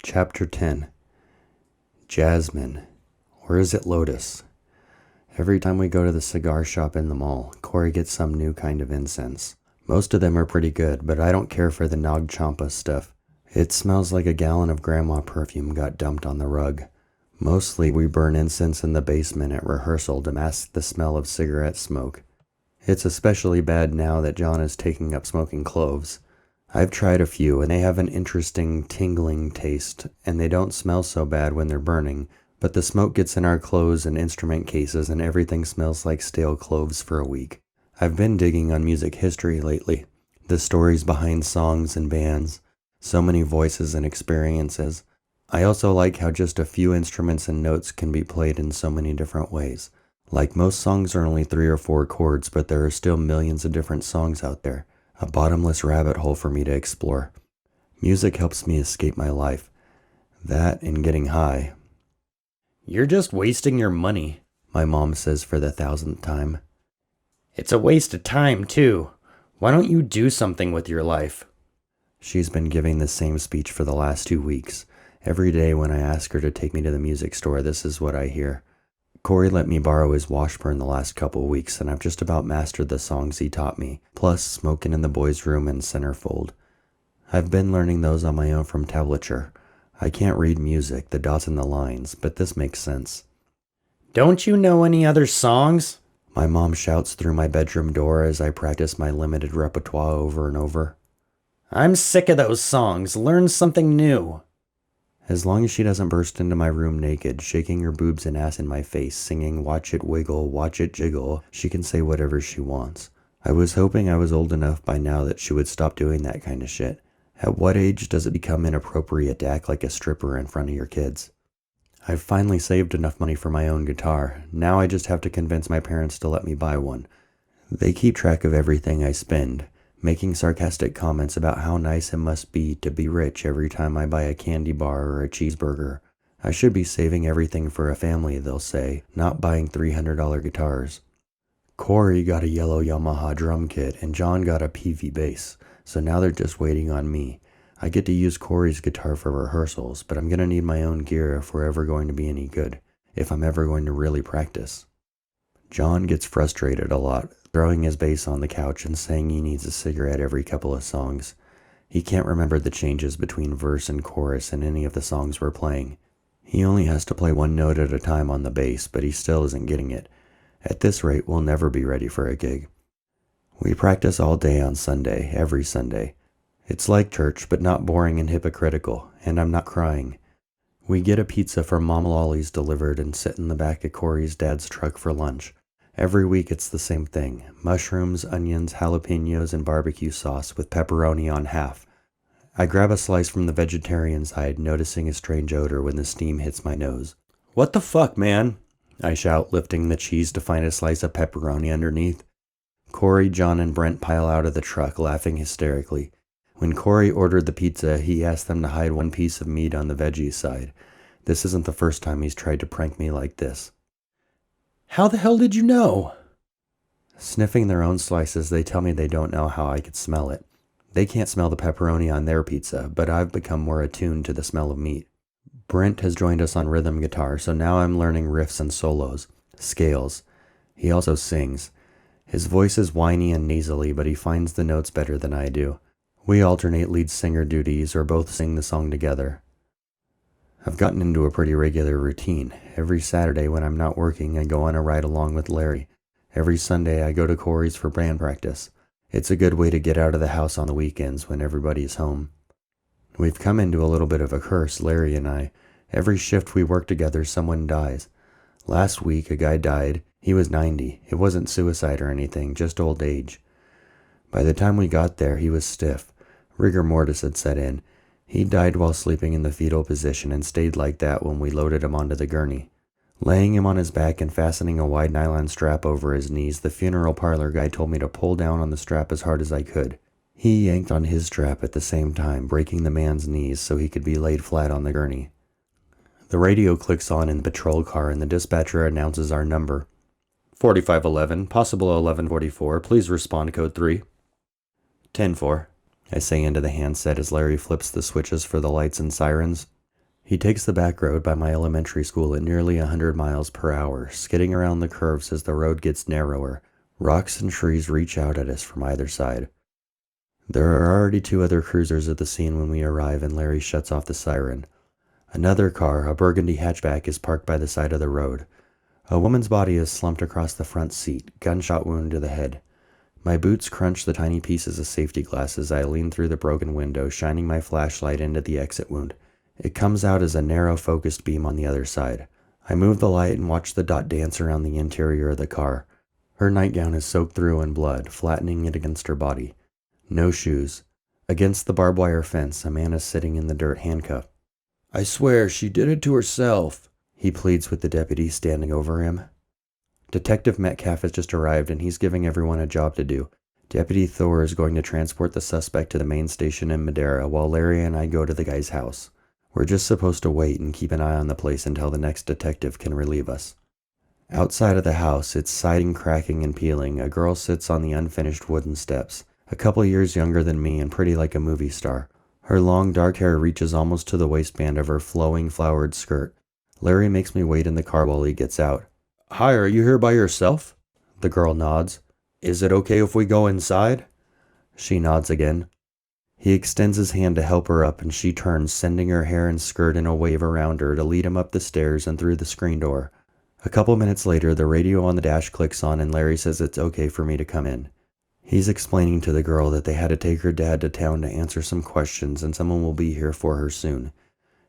Chapter 10. Jasmine. Or is it Lotus? Every time we go to the cigar shop in the mall, Corey gets some new kind of incense. Most of them are pretty good, but I don't care for the Nag Champa stuff. It smells like a gallon of grandma perfume got dumped on the rug. Mostly we burn incense in the basement at rehearsal to mask the smell of cigarette smoke. It's especially bad now that John is taking up smoking cloves. I've tried a few and they have an interesting tingling taste, and they don't smell so bad when they're burning, but the smoke gets in our clothes and instrument cases and everything smells like stale cloves for a week. I've been digging on music history lately, the stories behind songs and bands, so many voices and experiences. I also like how just a few instruments and notes can be played in so many different ways. Like most songs are only 3 or 4 chords, but there are still millions of different songs out there. A bottomless rabbit hole for me to explore. Music helps me escape my life. That and getting high. "You're just wasting your money," my mom says for the 1000th time. "It's a waste of time, too. Why don't you do something with your life?" She's been giving the same speech for the last 2 weeks. Every day when I ask her to take me to the music store, this is what I hear. Corey let me borrow his Washburn the last couple weeks, and I've just about mastered the songs he taught me, plus Smokin' in the Boys' Room and Centerfold. I've been learning those on my own from tablature. I can't read music, the dots and the lines, but this makes sense. "Don't you know any other songs?" My mom shouts through my bedroom door as I practice my limited repertoire over and over. "I'm sick of those songs. Learn something new." As long as she doesn't burst into my room naked, shaking her boobs and ass in my face, singing "Watch it wiggle, watch it jiggle," she can say whatever she wants. I was hoping I was old enough by now that she would stop doing that kind of shit. At what age does it become inappropriate to act like a stripper in front of your kids? I've finally saved enough money for my own guitar. Now I just have to convince my parents to let me buy one. They keep track of everything I spend, making sarcastic comments about how nice it must be to be rich every time I buy a candy bar or a cheeseburger. I should be saving everything for a family, they'll say, not buying $300 guitars. Corey got a yellow Yamaha drum kit and John got a PV bass, so now they're just waiting on me. I get to use Corey's guitar for rehearsals, but I'm going to need my own gear if we're ever going to be any good, if I'm ever going to really practice. John gets frustrated a lot, throwing his bass on the couch and saying he needs a cigarette every couple of songs. He can't remember the changes between verse and chorus in any of the songs we're playing. He only has to play one note at a time on the bass, but he still isn't getting it. At this rate, we'll never be ready for a gig. We practice all day on Sunday, every Sunday. It's like church, but not boring and hypocritical, and I'm not crying. We get a pizza from Mom Lolly's delivered and sit in the back of Corey's dad's truck for lunch. Every week it's the same thing. Mushrooms, onions, jalapenos, and barbecue sauce with pepperoni on half. I grab a slice from the vegetarian side, noticing a strange odor when the steam hits my nose. "What the fuck, man?" I shout, lifting the cheese to find a slice of pepperoni underneath. Corey, John, and Brent pile out of the truck, laughing hysterically. When Corey ordered the pizza, he asked them to hide one piece of meat on the veggies side. This isn't the first time he's tried to prank me like this. "How the hell did you know?" Sniffing their own slices, they tell me they don't know how I could smell it. They can't smell the pepperoni on their pizza, but I've become more attuned to the smell of meat. Brent has joined us on rhythm guitar, so now I'm learning riffs and solos, scales. He also sings. His voice is whiny and nasally, but he finds the notes better than I do. We alternate lead singer duties or both sing the song together. I've gotten into a pretty regular routine. Every Saturday when I'm not working, I go on a ride along with Larry. Every Sunday I go to Corey's for band practice. It's a good way to get out of the house on the weekends when everybody's home. We've come into a little bit of a curse, Larry and I. Every shift we work together, someone dies. Last week, a guy died. He was 90. It wasn't suicide or anything, just old age. By the time we got there, he was stiff. Rigor mortis had set in. He died while sleeping in the fetal position and stayed like that when we loaded him onto the gurney. Laying him on his back and fastening a wide nylon strap over his knees, the funeral parlor guy told me to pull down on the strap as hard as I could. He yanked on his strap at the same time, breaking the man's knees so he could be laid flat on the gurney. The radio clicks on in the patrol car and the dispatcher announces our number. 4511, possible 1144, please respond code 3. 10-4. I say into the handset as Larry flips the switches for the lights and sirens. He takes the back road by my elementary school at nearly 100 miles per hour, skidding around the curves as the road gets narrower. Rocks and trees reach out at us from either side. There are already 2 other cruisers at the scene when we arrive, and Larry shuts off the siren. Another car, a burgundy hatchback, is parked by the side of the road. A woman's body is slumped across the front seat, gunshot wound to the head. My boots crunch the tiny pieces of safety glass as I lean through the broken window, shining my flashlight into the exit wound. It comes out as a narrow focused beam on the other side. I move the light and watch the dot dance around the interior of the car. Her nightgown is soaked through in blood, flattening it against her body. No shoes. Against the barbed wire fence, a man is sitting in the dirt, handcuffed. "I swear she did it to herself," he pleads with the deputy standing over him. Detective Metcalf has just arrived and he's giving everyone a job to do. Deputy Thor is going to transport the suspect to the main station in Madera while Larry and I go to the guy's house. We're just supposed to wait and keep an eye on the place until the next detective can relieve us. Outside of the house, its siding cracking and peeling, a girl sits on the unfinished wooden steps, a couple years younger than me and pretty like a movie star. Her long dark hair reaches almost to the waistband of her flowing flowered skirt. Larry makes me wait in the car while he gets out. "Hi, are you here by yourself?" The girl nods. "Is it okay if we go inside?" She nods again. He extends his hand to help her up and she turns, sending her hair and skirt in a wave around her to lead him up the stairs and through the screen door. A couple minutes later, the radio on the dash clicks on and Larry says it's okay for me to come in. He's explaining to the girl that they had to take her dad to town to answer some questions and someone will be here for her soon.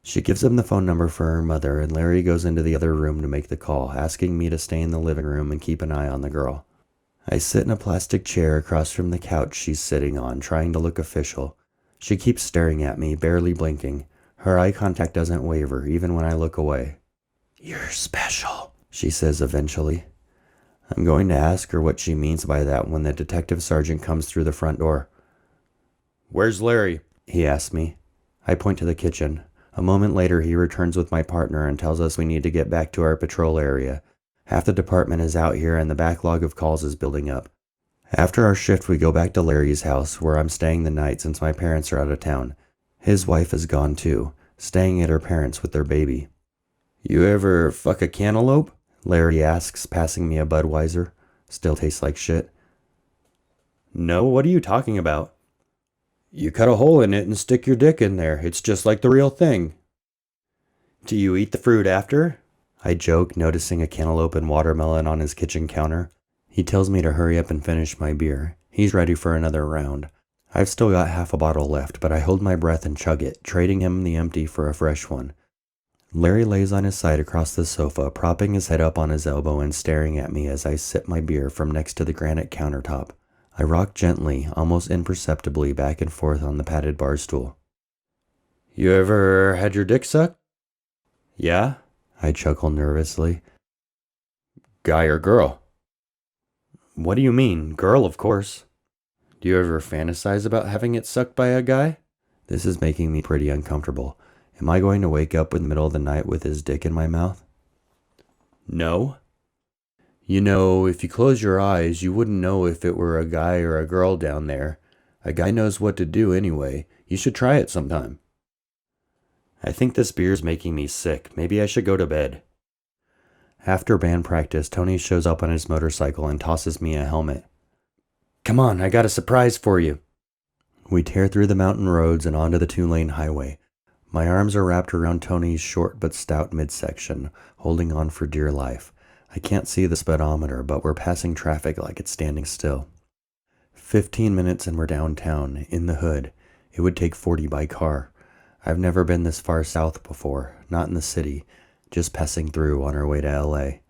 She gives him the phone number for her mother and Larry goes into the other room to make the call, asking me to stay in the living room and keep an eye on the girl. I sit in a plastic chair across from the couch she's sitting on, trying to look official. She keeps staring at me, barely blinking. Her eye contact doesn't waver, even when I look away. "You're special," she says eventually. I'm going to ask her what she means by that when the detective sergeant comes through the front door. "Where's Larry?" he asks me. I point to the kitchen. A moment later, he returns with my partner and tells us we need to get back to our patrol area. Half the department is out here and the backlog of calls is building up. After our shift, we go back to Larry's house, where I'm staying the night since my parents are out of town. His wife is gone too, staying at her parents' with their baby. "You ever fuck a cantaloupe?" Larry asks, passing me a Budweiser. Still tastes like shit. "No, what are you talking about?" "You cut a hole in it and stick your dick in there. It's just like the real thing." "Do you eat the fruit after?" I joke, noticing a cantaloupe and watermelon on his kitchen counter. He tells me to hurry up and finish my beer. He's ready for another round. I've still got half a bottle left, but I hold my breath and chug it, trading him the empty for a fresh one. Larry lays on his side across the sofa, propping his head up on his elbow and staring at me as I sip my beer from next to the granite countertop. I rock gently, almost imperceptibly, back and forth on the padded bar stool. "You ever had your dick sucked?" "Yeah?" I chuckle nervously. "Guy or girl?" "What do you mean? Girl, of course." "Do you ever fantasize about having it sucked by a guy?" This is making me pretty uncomfortable. Am I going to wake up in the middle of the night with his dick in my mouth? "No. You know, if you close your eyes, you wouldn't know if it were a guy or a girl down there. A guy knows what to do anyway. You should try it sometime." I think this beer's making me sick. Maybe I should go to bed. After band practice, Tony shows up on his motorcycle and tosses me a helmet. "Come on, I got a surprise for you." We tear through the mountain roads and onto the 2-lane highway. My arms are wrapped around Tony's short but stout midsection, holding on for dear life. I can't see the speedometer, but we're passing traffic like it's standing still. 15 minutes and we're downtown, in the hood. It would take 40 by car. I've never been this far south before, not in the city, just passing through on our way to LA.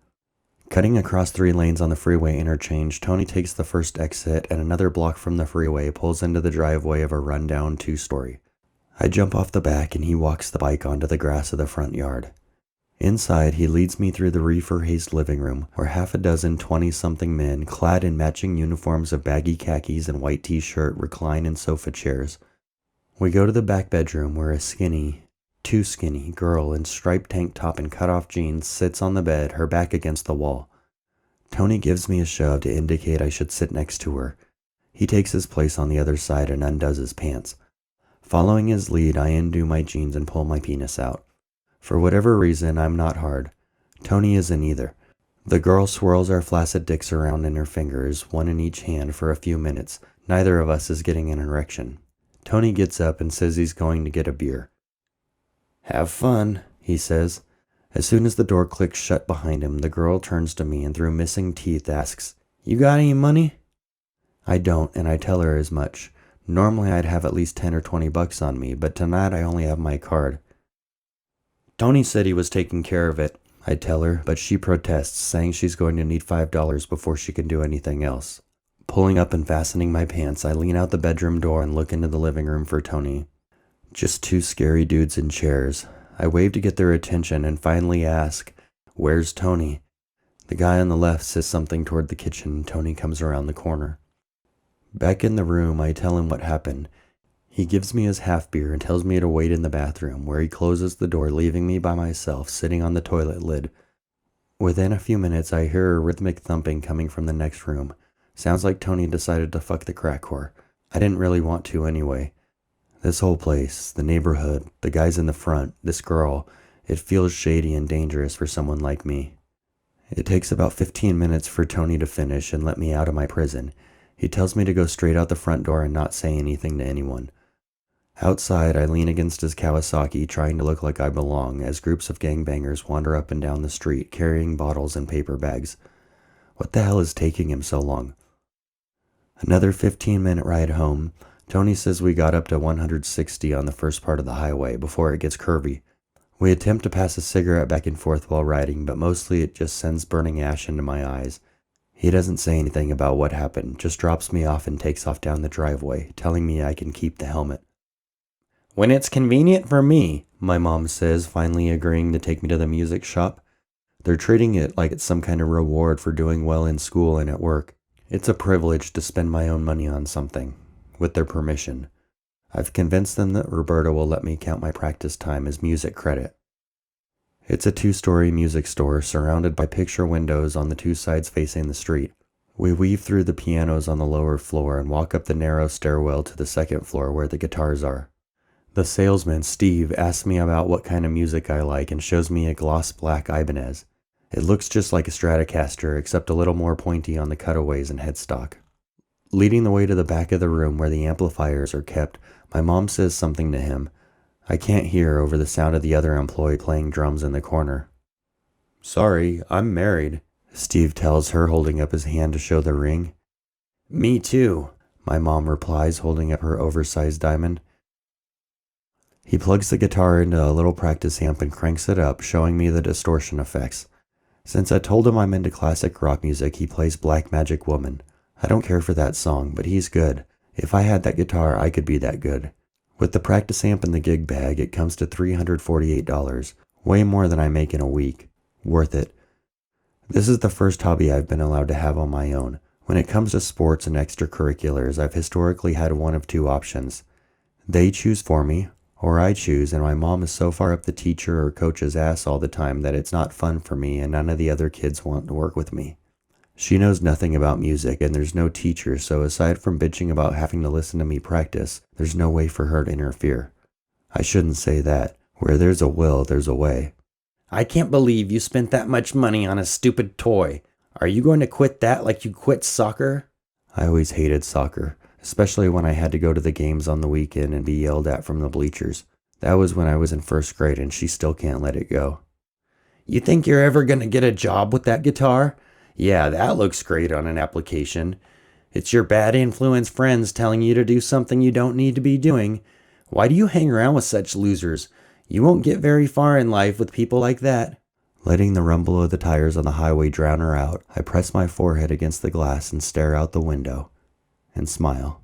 Cutting across 3 lanes on the freeway interchange, Tony takes the first exit and another block from the freeway pulls into the driveway of a rundown 2-story. I jump off the back and he walks the bike onto the grass of the front yard. Inside, he leads me through the reefer-hazed living room, where half a dozen 20-something men, clad in matching uniforms of baggy khakis and white t-shirt, recline in sofa chairs. We go to the back bedroom, where a too skinny, girl in striped tank top and cut-off jeans sits on the bed, her back against the wall. Tony gives me a shove to indicate I should sit next to her. He takes his place on the other side and undoes his pants. Following his lead, I undo my jeans and pull my penis out. For whatever reason, I'm not hard. Tony isn't either. The girl swirls our flaccid dicks around in her fingers, one in each hand, for a few minutes. Neither of us is getting an erection. Tony gets up and says he's going to get a beer. Have fun, he says. As soon as the door clicks shut behind him, the girl turns to me and through missing teeth asks, "You got any money?" I don't, and I tell her as much. Normally I'd have at least 10 or 20 bucks on me, but tonight I only have my card. Tony said he was taking care of it, I tell her, but she protests, saying she's going to need $5 before she can do anything else. Pulling up and fastening my pants, I lean out the bedroom door and look into the living room for Tony. Just two scary dudes in chairs. I wave to get their attention and finally ask, "Where's Tony?" The guy on the left says something toward the kitchen and Tony comes around the corner. Back in the room, I tell him what happened. He gives me his half beer and tells me to wait in the bathroom, where he closes the door, leaving me by myself, sitting on the toilet lid. Within a few minutes, I hear a rhythmic thumping coming from the next room. Sounds like Tony decided to fuck the crack whore. I didn't really want to anyway. This whole place, the neighborhood, the guys in the front, this girl, it feels shady and dangerous for someone like me. It takes about 15 minutes for Tony to finish and let me out of my prison. He tells me to go straight out the front door and not say anything to anyone. Outside, I lean against his Kawasaki, trying to look like I belong, as groups of gangbangers wander up and down the street, carrying bottles and paper bags. What the hell is taking him so long? Another 15-minute ride home. Tony says we got up to 160 on the first part of the highway before it gets curvy. We attempt to pass a cigarette back and forth while riding, but mostly it just sends burning ash into my eyes. He doesn't say anything about what happened, just drops me off and takes off down the driveway, telling me I can keep the helmet. When it's convenient for me, My mom says, finally agreeing to take me to the music shop. They're treating it like it's some kind of reward for doing well in school and at work. It's a privilege to spend my own money on something, with their permission. I've convinced them that Roberta will let me count my practice time as music credit. It's a 2-story music store surrounded by picture windows on the two sides facing the street. We weave through the pianos on the lower floor and walk up the narrow stairwell to the second floor where the guitars are. The salesman, Steve, asks me about what kind of music I like and shows me a gloss black Ibanez. It looks just like a Stratocaster, except a little more pointy on the cutaways and headstock. Leading the way to the back of the room where the amplifiers are kept, my mom says something to him. I can't hear over the sound of the other employee playing drums in the corner. "Sorry, I'm married," Steve tells her, holding up his hand to show the ring. me too. My mom replies, holding up her oversized diamond. He plugs the guitar into a little practice amp and cranks it up, showing me the distortion effects. Since I told him I'm into classic rock music, he plays Black Magic Woman. I don't care for that song, but he's good. If I had that guitar, I could be that good. With the practice amp and the gig bag, it comes to $348, way more than I make in a week. Worth it. This is the first hobby I've been allowed to have on my own. When it comes to sports and extracurriculars, I've historically had one of two options. They choose for me, or I choose, and my mom is so far up the teacher or coach's ass all the time that it's not fun for me and none of the other kids want to work with me. She knows nothing about music and there's no teacher, so aside from bitching about having to listen to me practice, there's no way for her to interfere. I shouldn't say that. Where there's a will, there's a way. I can't believe you spent that much money on a stupid toy. Are you going to quit that like you quit soccer? I always hated soccer, especially when I had to go to the games on the weekend and be yelled at from the bleachers. That was when I was in first grade and she still can't let it go. You think you're ever going to get a job with that guitar? Yeah, that looks great on an application. It's your bad influence friends telling you to do something you don't need to be doing. Why do you hang around with such losers? You won't get very far in life with people like that. Letting the rumble of the tires on the highway drown her out, I press my forehead against the glass and stare out the window and smile.